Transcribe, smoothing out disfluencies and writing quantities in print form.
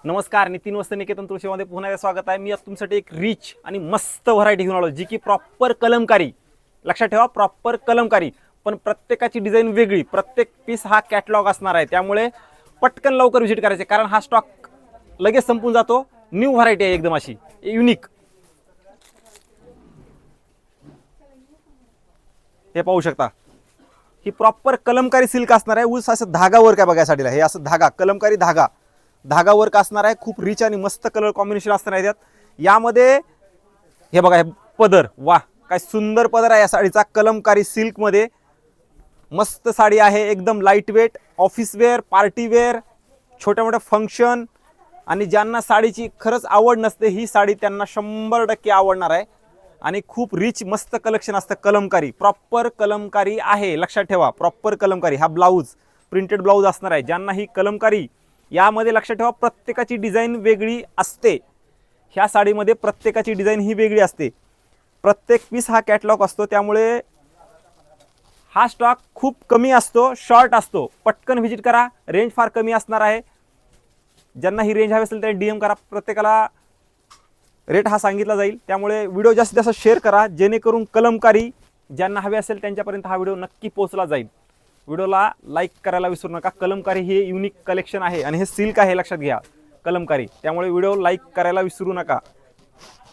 नमस्कार, नितीन वस्त्र निकेतन तुळशीमध्ये पुन्हा एकदा स्वागत आहे. मी आज तुमच्यासाठी एक रिच आणि मस्त व्हरायटी घेऊन आलो, जी की प्रॉपर कलमकारी. लक्षात ठेवा, प्रॉपर कलमकारी, पण प्रत्येकाची डिझाईन वेगळी. प्रत्येक पीस हा कॅटलॉग असणार आहे, त्यामुळे पटकन लवकर व्हिजिट करायचे, कारण हा स्टॉक लगेच संपून जातो. न्यू व्हरायटी आहे, एकदम अशी युनिक. हे पाहू शकता, ही प्रॉपर कलमकारी सिल्क असणार आहे. ऊस असं धागा वर्क आहे बघायसाठी. हे असं धागा, कलमकारी धागा वर्क असणार आहे. खूप रिच आणि मस्त कलर कॉम्बिनेशन असणार आहे त्यात. यामध्ये हे बघा, हे पदर, वाह काय सुंदर पदर आहे या साडीचा. कलमकारी सिल्क मध्ये मस्त साडी आहे, एकदम light weight, office wear, party wear, छोट्या मोठ्या फंक्शन. आणि ज्यांना साडीची खरंच आवड नसते, ही साडी त्यांना 100% आवडणार आहे. आणि खूप रिच मस्त कलेक्शन असतं कलमकारी. प्रॉपर कलमकारी आहे, लक्षात ठेवा, प्रॉपर कलमकारी. हा ब्लाऊज प्रिंटेड ब्लाऊज असणार आहे. ज्यांना ही कलमकारी, यामध्ये लक्षात ठेवा, प्रत्येकाची डिझाईन वेगळी असते. ह्या साडीमध्ये प्रत्येकाची डिझाईन ही वेगळी असते. प्रत्येक पीस हा कॅटलॉग असतो, त्यामुळे हा स्टॉक खूप कमी असतो, शॉर्ट असतो. पटकन व्हिजिट करा, रेंज फार कमी असणार आहे. ज्यांना ही रेंज हवी असेल त्यांनी DM करा, प्रत्येकाला रेट हा सांगितला जाईल. त्यामुळे व्हिडिओ जास्तीत जास्त शेअर करा, जेणेकरून कलमकारी ज्यांना हवी असेल त्यांच्यापर्यंत हा व्हिडिओ नक्की पोहोचला जाईल. व्हिडिओला लाईक करायला विसरू नका. कलमकारी हे युनिक कलेक्शन आहे आणि हे सिल्क आहे, लक्षात घ्या, कलमकारी. त्यामुळे व्हिडिओ लाईक करायला विसरू नका.